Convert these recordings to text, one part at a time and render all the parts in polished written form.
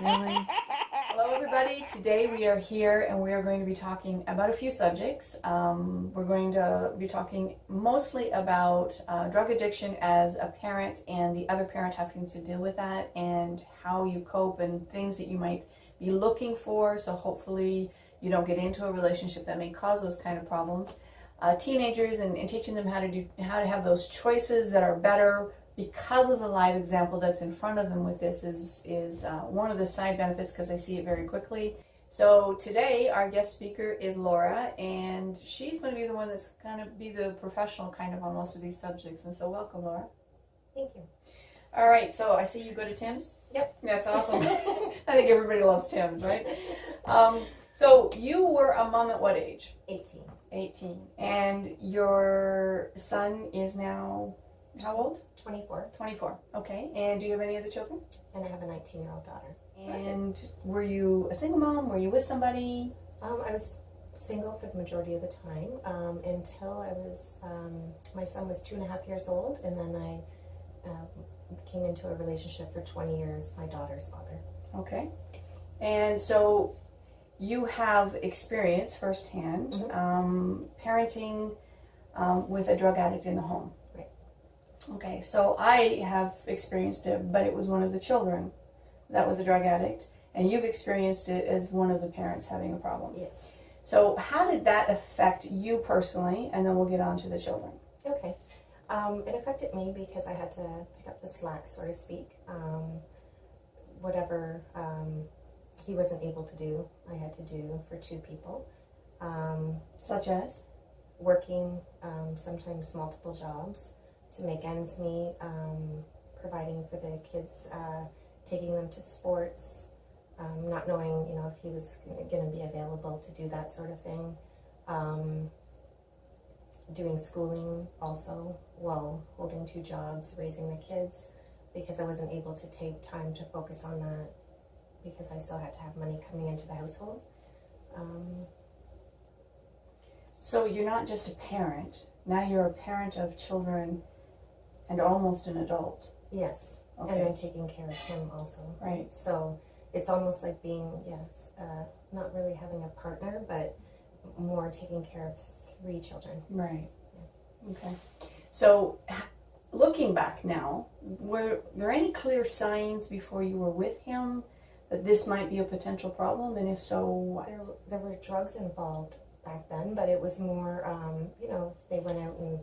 Really? Hello, everybody. Today we are here and we are going to be talking about a few subjects. We're going to be talking mostly about drug addiction as a parent and the other parent having to deal with that and how you cope and things that you might be looking for. So hopefully you don't get into a relationship that may cause those kind of problems. Teenagers and teaching them how to have those choices that are better because of the live example that's in front of them with this is one of the side benefits, because I see it very quickly. So today our guest speaker is Laura, and she's going to be the one that's going to be the professional kind of on most of these subjects. And so welcome, Laura. Thank you. All right, so I see you go to Tim's. Yep. That's awesome. I think everybody loves Tim's, right? So you were a mom at what age? 18. 18. And your son is now how old? 24. 24. Okay. And do you have any other children? And I have a 19-year-old daughter. And were you a single mom? Were you with somebody? I was single for the majority of the time until I was, my son was 2.5 years old, and then I came into a relationship for 20 years, my daughter's father. Okay. And so you have experience firsthand parenting with a drug addict in the home. Right. Okay, so I have experienced it, but it was one of the children that was a drug addict, and you've experienced it as one of the parents having a problem. Yes. So how did that affect you personally, and then we'll get on to the children. Okay. It affected me because I had to pick up the slack, so to speak. Whatever he wasn't able to do, I had to do for two people. Such as? Working sometimes multiple jobs to make ends meet, providing for the kids, taking them to sports, not knowing, if he was going to be available to do that sort of thing. Doing schooling also while holding two jobs, raising the kids, because I wasn't able to take time to focus on that because I still had to have money coming into the household. So you're not just a parent, now you're a parent of children and almost an adult. Yes, Okay. and then taking care of him also. Right. So it's almost like being, not really having a partner, but more taking care of 3 children. Right. Yeah. Okay. So looking back now, were there any clear signs before you were with him that this might be a potential problem? And if so, what? There were drugs involved back then, but it was more, if they went out and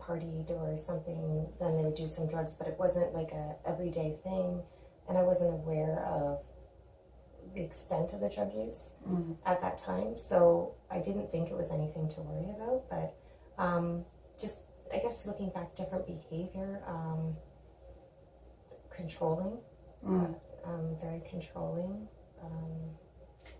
partied or something, then they would do some drugs, but it wasn't like a everyday thing, and I wasn't aware of the extent of the drug use at that time, so I didn't think it was anything to worry about, but just, I guess, looking back, different behavior, controlling, very controlling.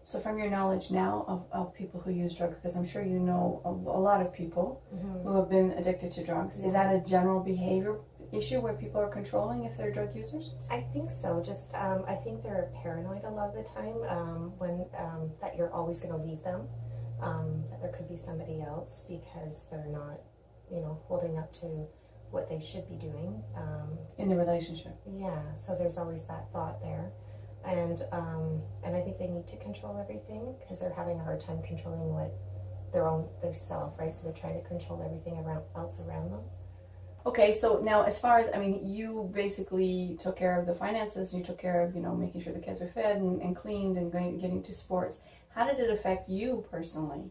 So from your knowledge now of people who use drugs, because I'm sure you know of a lot of people who have been addicted to drugs, is that a general behavior issue where people are controlling if they're drug users? I think so. Just I think they're paranoid a lot of the time when that you're always going to leave them, that there could be somebody else because they're not, holding up to what they should be doing. In the relationship. Yeah, so there's always that thought there. And I think they need to control everything because they're having a hard time controlling what their self, right? So they're trying to control everything else around them. Okay, so now as far as, you basically took care of the finances, you took care of, making sure the kids were fed and cleaned and getting to sports. How did it affect you personally?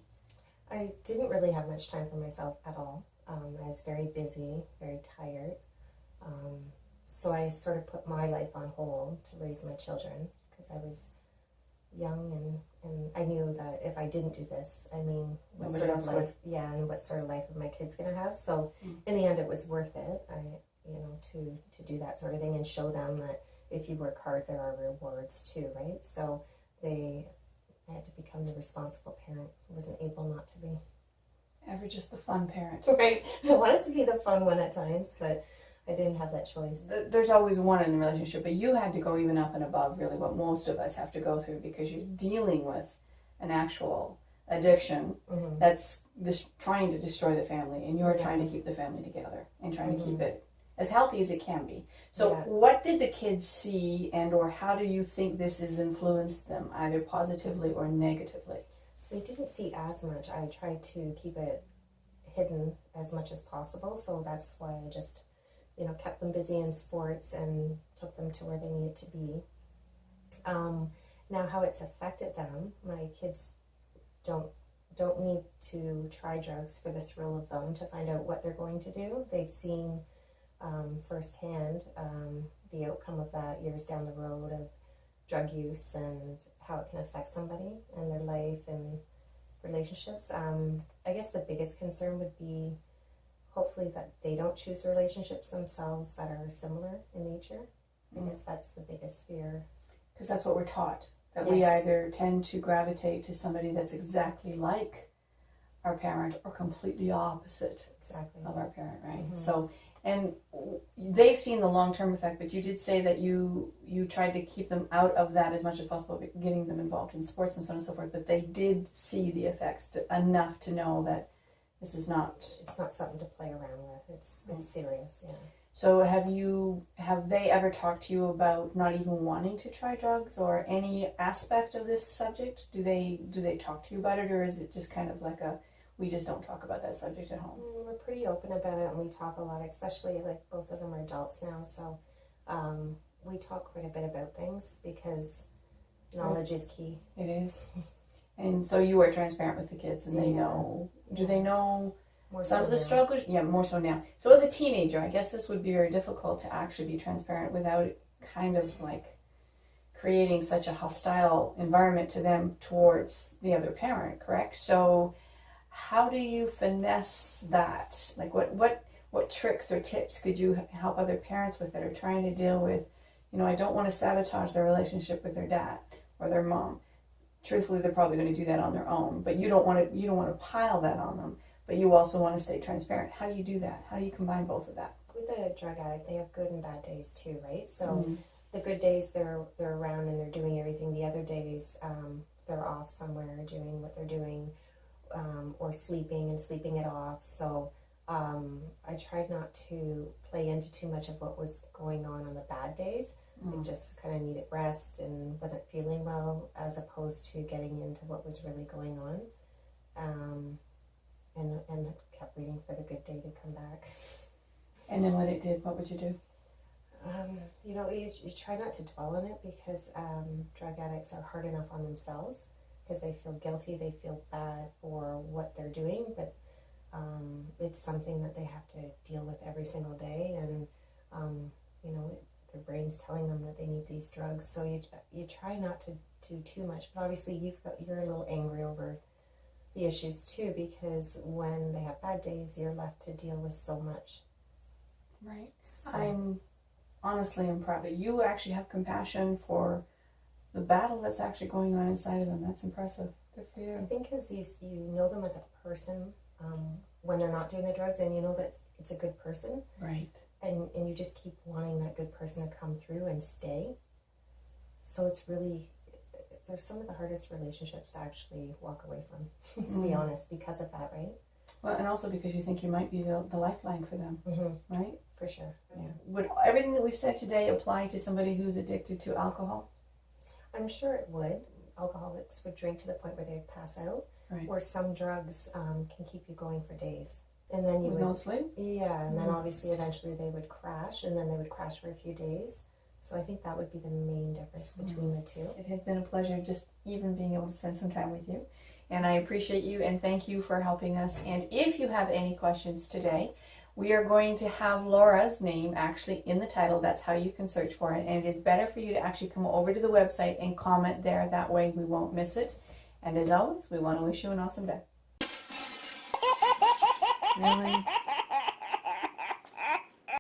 I didn't really have much time for myself at all. I was very busy, very tired. So I sort of put my life on hold to raise my children because I was young and I knew that if I didn't do this, what sort of life, and what sort of life are my kids going to have? So in the end, it was worth it, to do that sort of thing and show them that if you work hard, there are rewards too, right? So I had to become the responsible parent. I wasn't able not to be. Ever just the fun parent. Right. I wanted to be the fun one at times, but I didn't have that choice. There's always one in the relationship, but you had to go even up and above really what most of us have to go through because you're dealing with an actual addiction that's just trying to destroy the family, and you're trying to keep the family together and trying to keep it as healthy as it can be. So Yeah. what did the kids see, and or how do you think this has influenced them, either positively or negatively? So they didn't see as much. I tried to keep it hidden as much as possible, so that's why I just, kept them busy in sports and took them to where they needed to be. Now, how it's affected them, my kids don't need to try drugs for the thrill of them to find out what they're going to do. They've seen firsthand the outcome of that years down the road of drug use and how it can affect somebody and their life and relationships. I guess the biggest concern would be hopefully that they don't choose relationships themselves that are similar in nature. I guess that's the biggest fear. Because that's what we're taught, that we Yes. either tend to gravitate to somebody that's exactly like our parent or completely opposite Exactly. of our parent, right? Mhm. So, and they've seen the long-term effect, but you did say that you tried to keep them out of that as much as possible, getting them involved in sports and so on and so forth, but they did see the effects enough to know that this is not... It's not something to play around with. It's serious, yeah. So have they ever talked to you about not even wanting to try drugs or any aspect of this subject? Do they talk to you about it, or is it just kind of like we just don't talk about that subject at home? We're pretty open about it, and we talk a lot, especially like both of them are adults now, so we talk quite a bit about things because knowledge is key. It is. And so you are transparent with the kids, and they Yeah. know. Do they know More some so of the now. struggles? Yeah, more so now. So as a teenager, I guess this would be very difficult to actually be transparent without it kind of like creating such a hostile environment to them towards the other parent, correct? So how do you finesse that? Like what tricks or tips could you help other parents with that are trying to deal with, I don't want to sabotage their relationship with their dad or their mom. Truthfully, they're probably going to do that on their own, but you don't want to pile that on them, but you also want to stay transparent. How do you do that? How do you combine both of that? With a drug addict, they have good and bad days too, right? So the good days they're around and they're doing everything. The other days they're off somewhere doing what they're doing, or sleeping it off. So I tried not to play into too much of what was going on the bad days. I just kind of needed rest and wasn't feeling well, as opposed to getting into what was really going on, and kept waiting for the good day to come back. And then when it did, what would you do? You try not to dwell on it because drug addicts are hard enough on themselves because they feel guilty, they feel bad for what they're doing, but it's something that they have to deal with every single day, and their brain's telling them that they need these drugs. So you try not to do too much, but obviously you're a little angry over the issues too, because when they have bad days, you're left to deal with so much. Right. So, I'm honestly impressed that you actually have compassion for the battle that's actually going on inside of them. That's impressive. Good for I you. think because you know them as a person when they're not doing the drugs, and you know that it's a good person, Right. and you just keep wanting that good person to come through and stay. So it's really, they're some of the hardest relationships to actually walk away from, to be honest, because of that, right? Well, and also because you think you might be the lifeline for them, right? For sure. Yeah. Would everything that we've said today apply to somebody who's addicted to alcohol? I'm sure it would. Alcoholics would drink to the point where they'd pass out, Right. or some drugs can keep you going for days. And then you With would, no sleep? yeah, and then obviously eventually they would crash, and then they would crash for a few days. So I think that would be the main difference between the two. It has been a pleasure just even being able to spend some time with you. And I appreciate you and thank you for helping us. And if you have any questions today, we are going to have Laura's name actually in the title. That's how you can search for it. And it is better for you to actually come over to the website and comment there. That way we won't miss it. And as always, we want to wish you an awesome day. Really?